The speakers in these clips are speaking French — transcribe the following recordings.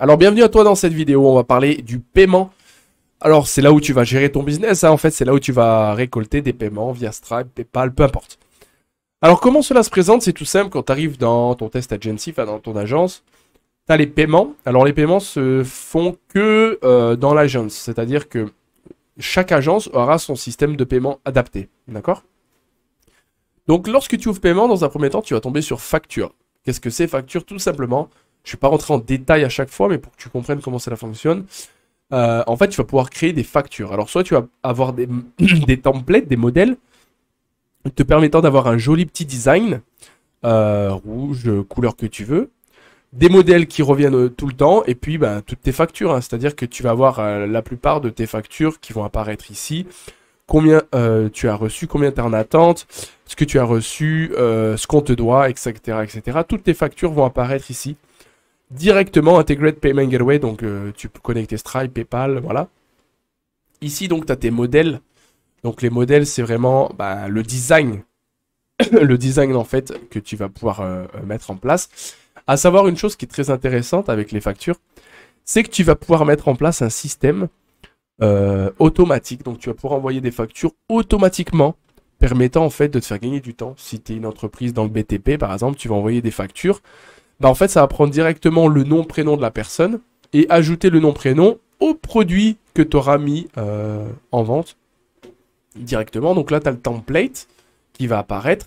Alors bienvenue à toi dans cette vidéo, on va parler du paiement. Alors c'est là où tu vas gérer ton business, hein. En fait c'est là où tu vas récolter des paiements via Stripe, PayPal, peu importe. Alors comment cela se présente? C'est tout simple, quand tu arrives dans ton test agency, enfin dans ton agence, tu as les paiements. Alors les paiements se font que dans l'agence, c'est-à-dire que chaque agence aura son système de paiement adapté, d'accord? Donc lorsque tu ouvres paiement, dans un premier temps, tu vas tomber sur facture. Qu'est-ce que c'est facture? Tout simplement, je ne vais pas rentrer en détail à chaque fois, mais pour que tu comprennes comment cela fonctionne, en fait, tu vas pouvoir créer des factures. Alors soit tu vas avoir des, des templates, des modèles, te permettant d'avoir un joli petit design, rouge, couleur que tu veux, des modèles qui reviennent tout le temps, et puis ben, toutes tes factures, hein. C'est-à-dire que tu vas avoir la plupart de tes factures qui vont apparaître ici, combien tu as reçu, combien tu es en attente, ce que tu as reçu, ce qu'on te doit, etc., etc. Toutes tes factures vont apparaître ici, directement Integrated Payment Gateway, donc tu peux connecter Stripe, PayPal, voilà. Ici, donc, tu as tes modèles. Donc, les modèles, c'est vraiment bah, le design. Le design, en fait, que tu vas pouvoir mettre en place. À savoir une chose qui est très intéressante avec les factures, c'est que tu vas pouvoir mettre en place un système automatique. Donc, tu vas pouvoir envoyer des factures automatiquement, permettant, en fait, de te faire gagner du temps. Si tu es une entreprise dans le BTP, par exemple, tu vas envoyer des factures. Bah en fait, ça va prendre directement le nom, prénom de la personne et ajouter le nom, prénom au produit que tu auras mis en vente directement. Donc là, tu as le template qui va apparaître.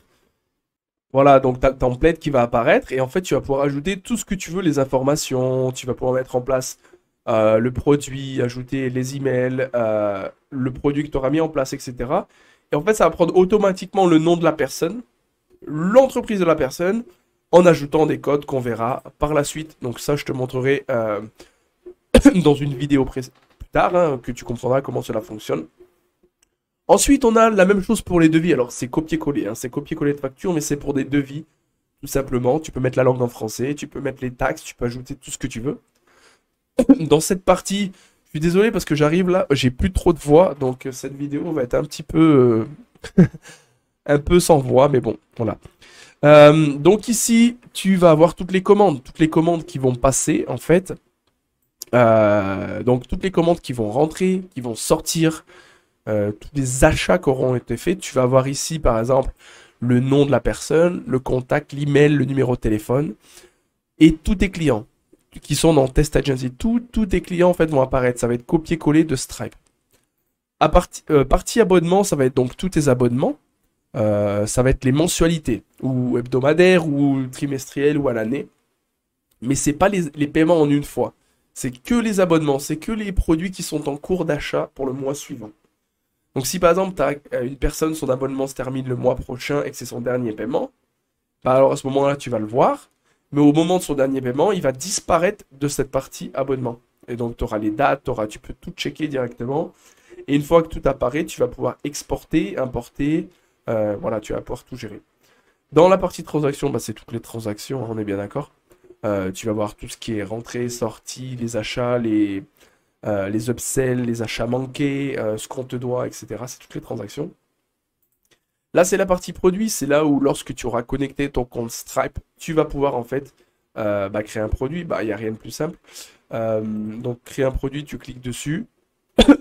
Voilà, donc tu as le template qui va apparaître et en fait, tu vas pouvoir ajouter tout ce que tu veux, les informations. Tu vas pouvoir mettre en place le produit, ajouter les emails, le produit que tu auras mis en place, etc. Et en fait, ça va prendre automatiquement le nom de la personne, l'entreprise de la personne, en ajoutant des codes qu'on verra par la suite. Donc ça, je te montrerai dans une vidéo plus tard, hein, que tu comprendras comment cela fonctionne. Ensuite, on a la même chose pour les devis. Alors, c'est copier-coller, hein, c'est copier-coller de facture, mais c'est pour des devis, tout simplement. Tu peux mettre la langue en français, tu peux mettre les taxes, tu peux ajouter tout ce que tu veux. Dans cette partie, je suis désolé parce que j'arrive là, j'ai plus trop de voix, donc cette vidéo va être un petit peu... un peu sans voix, mais bon, voilà. Donc ici, tu vas avoir toutes les commandes qui vont passer en fait. Donc toutes les commandes qui vont rentrer, qui vont sortir, tous les achats qui auront été faits. Tu vas avoir ici par exemple le nom de la personne, le contact, l'email, le numéro de téléphone et tous tes clients qui sont dans Test Agency. Tous tes clients en fait vont apparaître. Ça va être copier-coller de Stripe. À partie abonnement, ça va être donc tous tes abonnements. Ça va être les mensualités, ou hebdomadaires, ou trimestrielles, ou à l'année. Mais c'est pas les paiements en une fois. C'est que les abonnements, c'est que les produits qui sont en cours d'achat pour le mois suivant. Donc si par exemple, tu as une personne, son abonnement se termine le mois prochain et que c'est son dernier paiement, bah alors à ce moment-là, tu vas le voir. Mais au moment de son dernier paiement, il va disparaître de cette partie abonnement. Et donc tu auras les dates, tu peux tout checker directement. Et une fois que tout apparaît, tu vas pouvoir exporter, importer... voilà, tu vas pouvoir tout gérer. Dans la partie transaction, bah, c'est toutes les transactions, hein, on est bien d'accord. Tu vas voir tout ce qui est rentrée, sortie, les achats, les upsells, les achats manqués, ce qu'on te doit, etc. C'est toutes les transactions. Là, c'est la partie produit. C'est là où, lorsque tu auras connecté ton compte Stripe, tu vas pouvoir en fait créer un produit. Bah, il n'y a rien de plus simple. Donc, créer un produit, tu cliques dessus.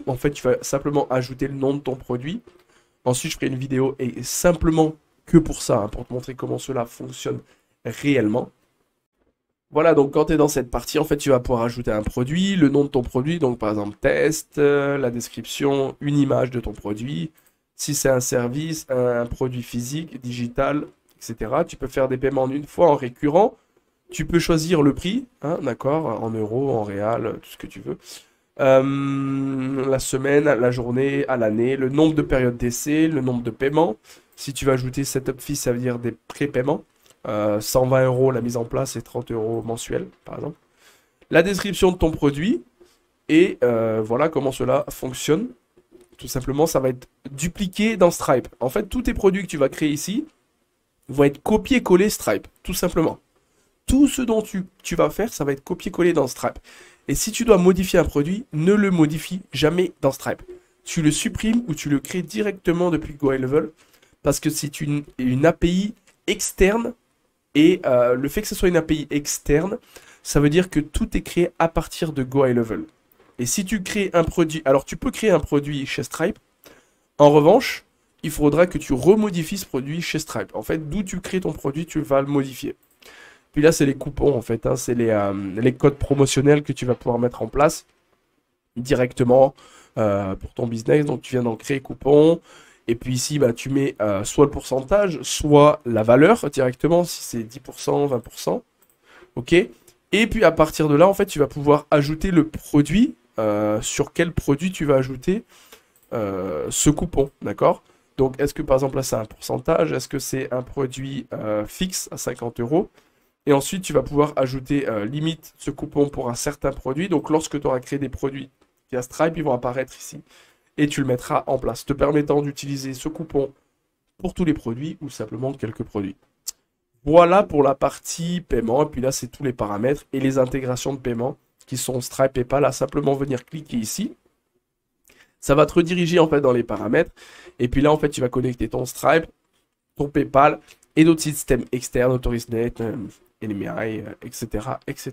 En fait, tu vas simplement ajouter le nom de ton produit. Ensuite, je ferai une vidéo et simplement que pour ça, hein, pour te montrer comment cela fonctionne réellement. Voilà, donc quand tu es dans cette partie, en fait, tu vas pouvoir ajouter un produit, le nom de ton produit, donc par exemple test, la description, une image de ton produit. Si c'est un service, un produit physique, digital, etc. Tu peux faire des paiements en une fois, en récurrent. Tu peux choisir le prix, hein, d'accord, en euros, en réal, tout ce que tu veux. La semaine, la journée, à l'année, le nombre de périodes d'essai, le nombre de paiements. Si tu vas ajouter setup fee, ça veut dire des pré-paiements. 120 € la mise en place et 30 € mensuels, par exemple. La description de ton produit et voilà comment cela fonctionne. Tout simplement, ça va être dupliqué dans Stripe. En fait, tous tes produits que tu vas créer ici vont être copier-coller Stripe, tout simplement. Tout ce dont tu vas faire, ça va être copier-coller dans Stripe. Et si tu dois modifier un produit, ne le modifie jamais dans Stripe. Tu le supprimes ou tu le crées directement depuis GoHighLevel parce que c'est une API externe et le fait que ce soit une API externe, ça veut dire que tout est créé à partir de GoHighLevel. Et si tu crées un produit, alors tu peux créer un produit chez Stripe. En revanche, il faudra que tu remodifies ce produit chez Stripe. En fait, d'où tu crées ton produit, tu vas le modifier. Puis là, c'est les coupons, en fait. Hein, c'est les codes promotionnels que tu vas pouvoir mettre en place directement pour ton business. Donc, tu viens d'en créer coupon. Et puis ici, bah, tu mets soit le pourcentage, soit la valeur directement, si c'est 10%, 20%. OK? Et puis, à partir de là, en fait, tu vas pouvoir ajouter le produit. Sur quel produit tu vas ajouter ce coupon, d'accord? Donc, est-ce que par exemple là c'est un pourcentage? Est-ce que c'est un produit fixe à 50 euros? Et ensuite, tu vas pouvoir ajouter limite ce coupon pour un certain produit. Donc, lorsque tu auras créé des produits via Stripe, ils vont apparaître ici. Et tu le mettras en place, te permettant d'utiliser ce coupon pour tous les produits ou simplement quelques produits. Voilà pour la partie paiement. Et puis là, c'est tous les paramètres et les intégrations de paiement qui sont Stripe, PayPal. À simplement venir cliquer ici. Ça va te rediriger en fait dans les paramètres. Et puis là, en fait, tu vas connecter ton Stripe, ton PayPal et d'autres systèmes externes, AutoResnet, NMI, etc., etc.